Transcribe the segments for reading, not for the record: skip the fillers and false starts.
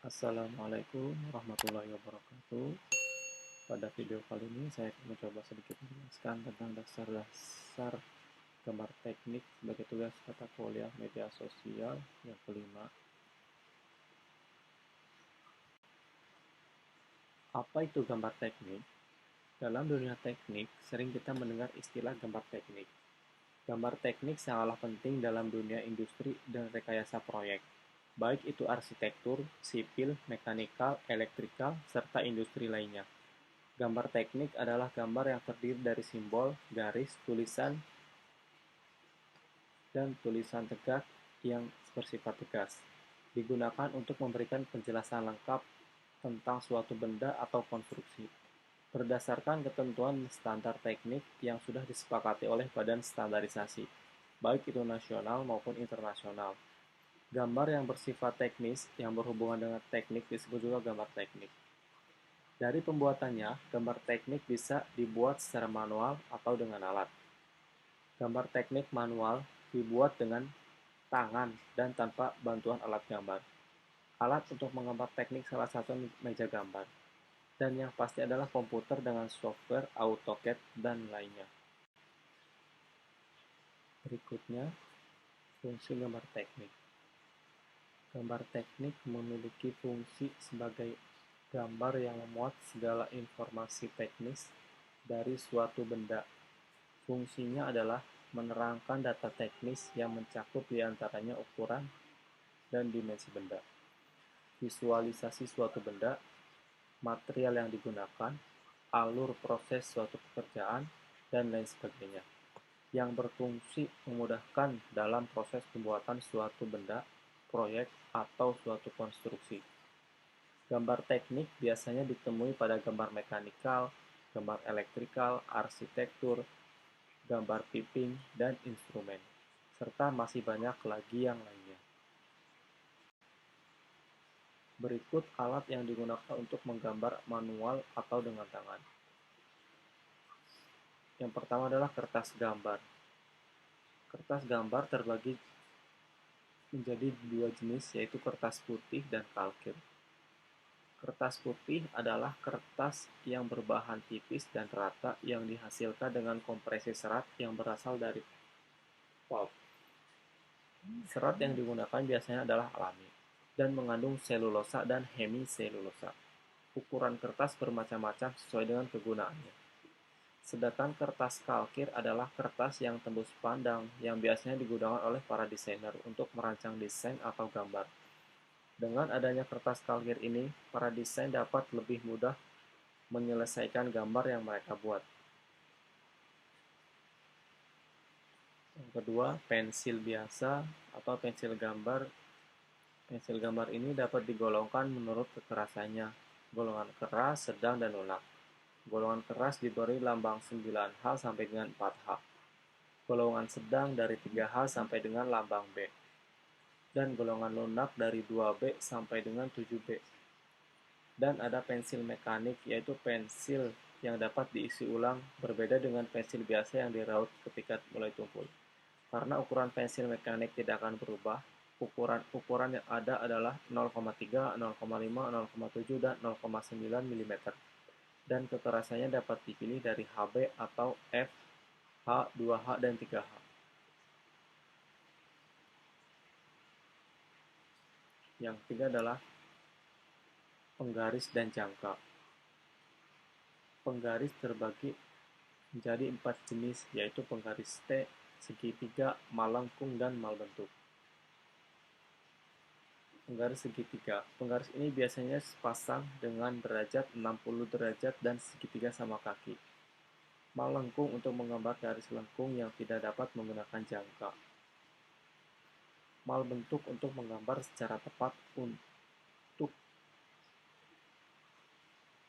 Assalamualaikum warahmatullahi wabarakatuh. Pada video kali ini saya akan mencoba sedikit menjelaskan tentang dasar-dasar gambar teknik sebagai tugas mata kuliah media sosial yang kelima. Apa itu gambar teknik? Dalam dunia teknik, sering kita mendengar istilah gambar teknik. Gambar teknik sangatlah penting dalam dunia industri dan rekayasa proyek, baik itu arsitektur, sipil, mekanikal, elektrikal, serta industri lainnya. Gambar teknik adalah gambar yang terdiri dari simbol, garis, tulisan, dan tulisan tegak yang bersifat tegas. Digunakan untuk memberikan penjelasan lengkap tentang suatu benda atau konstruksi. Berdasarkan ketentuan standar teknik yang sudah disepakati oleh badan standarisasi, baik itu nasional maupun internasional. Gambar yang bersifat teknis yang berhubungan dengan teknik disebut juga gambar teknik. Dari pembuatannya, gambar teknik bisa dibuat secara manual atau dengan alat. Gambar teknik manual dibuat dengan tangan dan tanpa bantuan alat gambar. Alat untuk menggambar teknik salah satu meja gambar. Dan yang pasti adalah komputer dengan software AutoCAD dan lainnya. Berikutnya, fungsi gambar teknik. Gambar teknik memiliki fungsi sebagai gambar yang memuat segala informasi teknis dari suatu benda. Fungsinya adalah menerangkan data teknis yang mencakup diantaranya ukuran dan dimensi benda, visualisasi suatu benda, material yang digunakan, alur proses suatu pekerjaan, dan lain sebagainya, yang berfungsi memudahkan dalam proses pembuatan suatu benda, proyek, atau suatu konstruksi. Gambar teknik biasanya ditemui pada gambar mekanikal, gambar elektrikal, arsitektur, gambar pipping, dan instrumen, serta masih banyak lagi yang lainnya. Berikut alat yang digunakan untuk menggambar manual atau dengan tangan. Yang pertama adalah kertas gambar. Kertas gambar terbagi menjadi dua jenis, yaitu kertas putih dan kalkir. Kertas putih adalah kertas yang berbahan tipis dan rata yang dihasilkan dengan kompresi serat yang berasal dari pulp. Serat yang digunakan biasanya adalah alami dan mengandung selulosa dan hemiselulosa. Ukuran kertas bermacam-macam sesuai dengan kegunaannya. Sedangkan kertas kalkir adalah kertas yang tembus pandang yang biasanya digunakan oleh para desainer untuk merancang desain atau gambar. Dengan adanya kertas kalkir ini, para desain dapat lebih mudah menyelesaikan gambar yang mereka buat. Yang kedua, pensil biasa atau pensil gambar. Pensil gambar ini dapat digolongkan menurut kekerasannya, golongan keras, sedang, dan lunak. Golongan keras diberi lambang 9H sampai dengan 4H. Golongan sedang dari 3H sampai dengan lambang B. Dan golongan lunak dari 2B sampai dengan 7B. Dan ada pensil mekanik, yaitu pensil yang dapat diisi ulang, berbeda dengan pensil biasa yang diraut ketika mulai tumpul. Karena ukuran pensil mekanik tidak akan berubah, ukuran yang ada adalah 0,3, 0,5, 0,7, dan 0,9 mm. Dan kekerasannya dapat dipilih dari HB atau F, H, 2H, dan 3H. Yang ketiga adalah penggaris dan jangka. Penggaris terbagi menjadi 4 jenis, yaitu penggaris T, segitiga, malengkung, dan malbentuk. Penggaris segitiga. Penggaris ini biasanya sepasang dengan derajat 60 derajat dan segitiga sama kaki. Malengkung untuk menggambar garis lengkung yang tidak dapat menggunakan jangka. Malbentuk untuk menggambar secara tepat untuk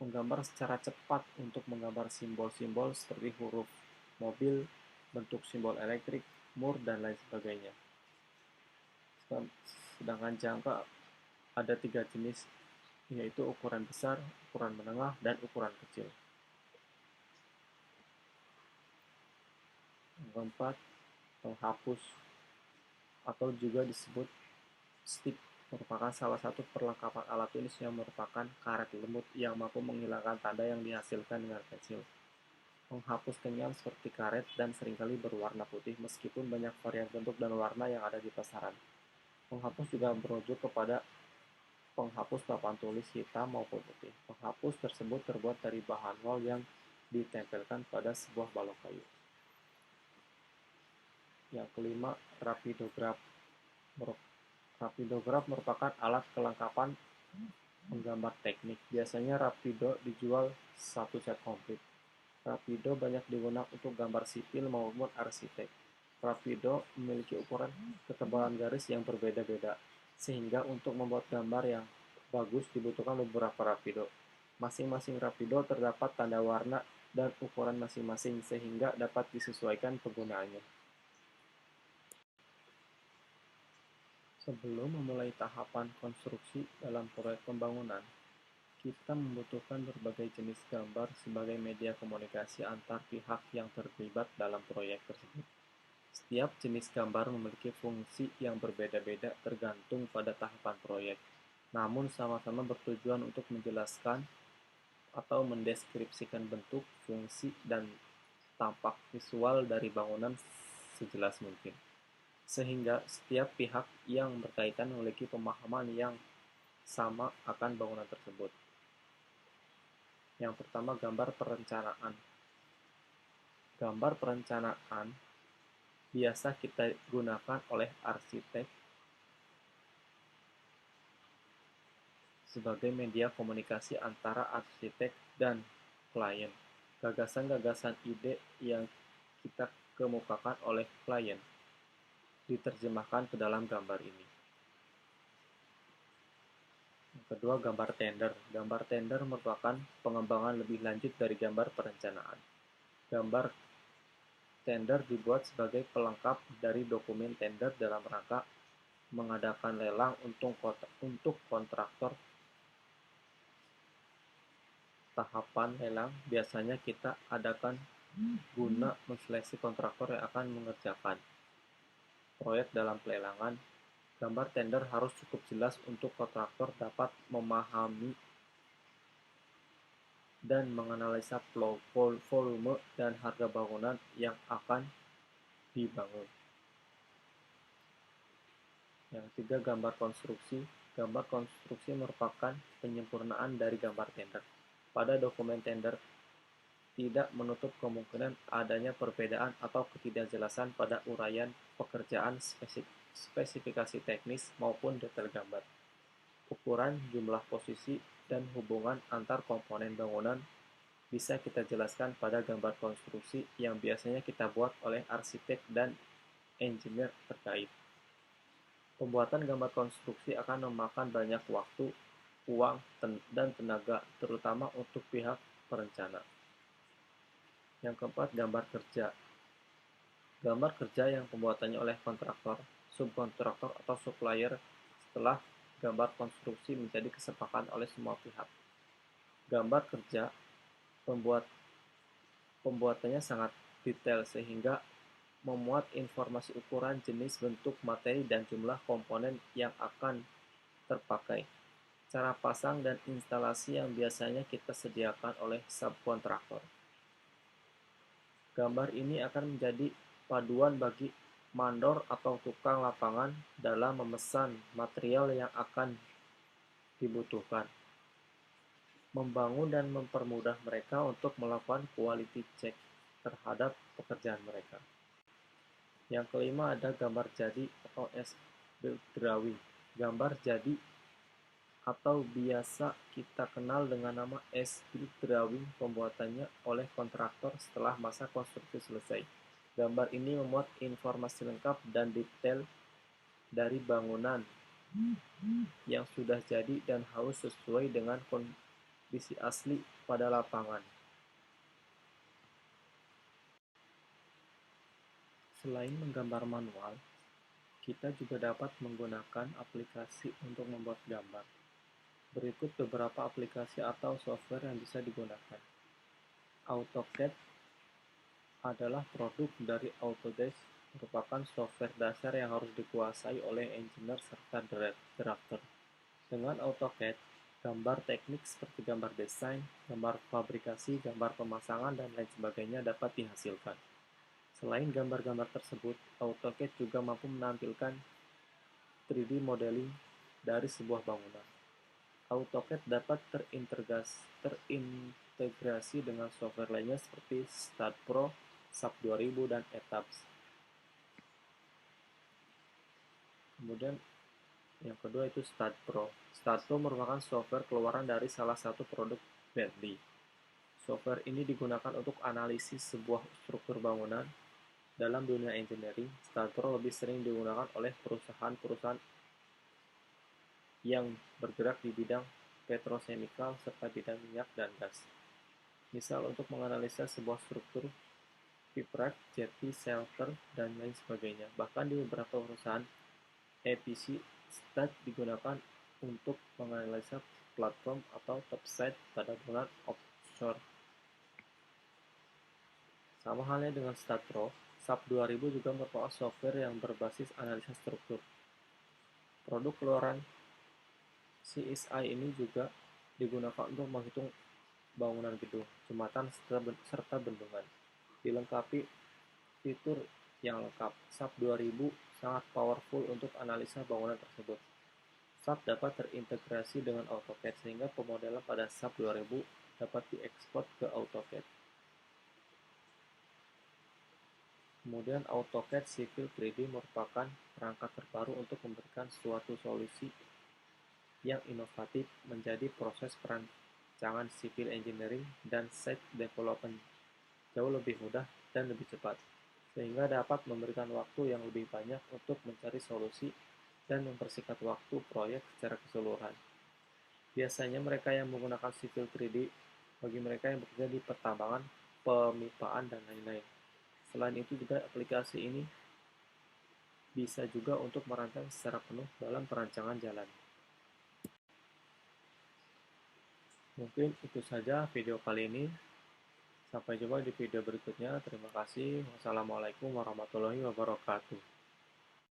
menggambar secara cepat untuk menggambar simbol-simbol seperti huruf mobil, bentuk simbol elektrik, mur, dan lain sebagainya. Sedangkan jangka ada 3 jenis, yaitu ukuran besar, ukuran menengah, dan ukuran kecil. Yang keempat, penghapus atau juga disebut stick merupakan salah satu perlengkapan alat tulis yang merupakan karet lembut yang mampu menghilangkan tanda yang dihasilkan dengan pensil. Menghapus kenyal seperti karet dan seringkali berwarna putih meskipun banyak varian bentuk dan warna yang ada di pasaran. Penghapus juga merujuk kepada penghapus papan tulis hitam maupun putih. Penghapus tersebut terbuat dari bahan wol yang ditempelkan pada sebuah balok kayu. Yang kelima, rapidograph. Rapidograph merupakan alat kelengkapan menggambar teknik. Biasanya Rapido dijual satu set komplit. Rapido banyak digunakan untuk gambar sipil maupun arsitek. Rapido memiliki ukuran ketebalan garis yang berbeda-beda, sehingga untuk membuat gambar yang bagus dibutuhkan beberapa Rapido. Masing-masing Rapido terdapat tanda warna dan ukuran masing-masing, sehingga dapat disesuaikan penggunaannya. Sebelum memulai tahapan konstruksi dalam proyek pembangunan, kita membutuhkan berbagai jenis gambar sebagai media komunikasi antar pihak yang terlibat dalam proyek tersebut. Setiap jenis gambar memiliki fungsi yang berbeda-beda tergantung pada tahapan proyek, namun sama-sama bertujuan untuk menjelaskan atau mendeskripsikan bentuk, fungsi, dan tampak visual dari bangunan sejelas mungkin, sehingga setiap pihak yang berkaitan memiliki pemahaman yang sama akan bangunan tersebut. Yang pertama, gambar perencanaan. Gambar perencanaan biasa kita gunakan oleh arsitek sebagai media komunikasi antara arsitek dan klien. Gagasan-gagasan ide yang kita kemukakan oleh klien diterjemahkan ke dalam gambar ini. Yang kedua, gambar tender. Gambar tender merupakan pengembangan lebih lanjut dari gambar perencanaan. Gambar tender dibuat sebagai pelengkap dari dokumen tender dalam rangka mengadakan lelang untuk kontraktor. Tahapan lelang biasanya kita adakan guna menseleksi kontraktor yang akan mengerjakan proyek dalam pelelangan. Gambar tender harus cukup jelas untuk kontraktor dapat memahami dan menganalisa volume dan harga bangunan yang akan dibangun. Yang ketiga, gambar konstruksi. Gambar konstruksi merupakan penyempurnaan dari gambar tender. Pada dokumen tender, tidak menutup kemungkinan adanya perbedaan atau ketidakjelasan pada uraian pekerjaan, spesifikasi teknis, maupun detail gambar. Ukuran, jumlah posisi, dan hubungan antar komponen bangunan bisa kita jelaskan pada gambar konstruksi yang biasanya kita buat oleh arsitek dan engineer terkait. Pembuatan gambar konstruksi akan memakan banyak waktu, uang, dan tenaga, terutama untuk pihak perencana. Yang keempat, gambar kerja. Gambar kerja yang pembuatannya oleh kontraktor, subkontraktor, atau supplier setelah gambar konstruksi menjadi kesepakatan oleh semua pihak. Gambar kerja pembuatannya sangat detail sehingga memuat informasi ukuran, jenis, bentuk, materi, dan jumlah komponen yang akan terpakai. Cara pasang dan instalasi yang biasanya kita sediakan oleh subkontraktor. Gambar ini akan menjadi paduan bagi mandor atau tukang lapangan dalam memesan material yang akan dibutuhkan, membangun dan mempermudah mereka untuk melakukan quality check terhadap pekerjaan mereka. Yang kelima ada gambar jadi atau as-built drawing. Gambar jadi atau biasa kita kenal dengan nama as-built drawing pembuatannya oleh kontraktor setelah masa konstruksi selesai. Gambar ini memuat informasi lengkap dan detail dari bangunan yang sudah jadi dan harus sesuai dengan kondisi asli pada lapangan. Selain menggambar manual, kita juga dapat menggunakan aplikasi untuk membuat gambar. Berikut beberapa aplikasi atau software yang bisa digunakan. AutoCAD adalah produk dari Autodesk merupakan software dasar yang harus dikuasai oleh engineer serta drafter. Dengan AutoCAD, gambar teknik seperti gambar desain, gambar fabrikasi, gambar pemasangan, dan lain sebagainya dapat dihasilkan. Selain gambar-gambar tersebut, AutoCAD juga mampu menampilkan 3D modeling dari sebuah bangunan. AutoCAD dapat terintegrasi dengan software lainnya seperti STAAD.Pro, SAP 2000, dan ETABS. Kemudian yang kedua itu STAAD.Pro. STAAD.Pro merupakan software keluaran dari salah satu produk Bentley. Software ini digunakan untuk analisis sebuah struktur bangunan. Dalam dunia engineering, STAAD.Pro lebih sering digunakan oleh perusahaan-perusahaan yang bergerak di bidang petrochemical serta bidang minyak dan gas. Misal untuk menganalisa sebuah struktur, pipeline, jetty, shelter, dan lain sebagainya. Bahkan di beberapa perusahaan, EPC STAAD digunakan untuk menganalisa platform atau topside pada bangunan offshore. Sama halnya dengan STAAD.Pro, SAP 2000 juga merupakan software yang berbasis analisa struktur. Produk keluaran CSI ini juga digunakan untuk menghitung bangunan gedung, jembatan, serta bendungan. Dilengkapi fitur yang lengkap, SAP 2000 sangat powerful untuk analisa bangunan tersebut. SAP dapat terintegrasi dengan AutoCAD sehingga pemodelan pada SAP 2000 dapat diekspor ke AutoCAD. Kemudian AutoCAD Civil 3D merupakan perangkat terbaru untuk memberikan suatu solusi yang inovatif menjadi proses perancangan civil engineering dan site development jauh lebih mudah dan lebih cepat, sehingga dapat memberikan waktu yang lebih banyak untuk mencari solusi dan mempersingkat waktu proyek secara keseluruhan. Biasanya mereka yang menggunakan Civil 3D bagi mereka yang bekerja di pertambangan, pemipaan, dan lain-lain. Selain itu juga aplikasi ini bisa juga untuk merancang secara penuh dalam perancangan jalan. Mungkin itu saja video kali ini. Sampai jumpa di video berikutnya. Terima kasih. Wassalamualaikum warahmatullahi wabarakatuh.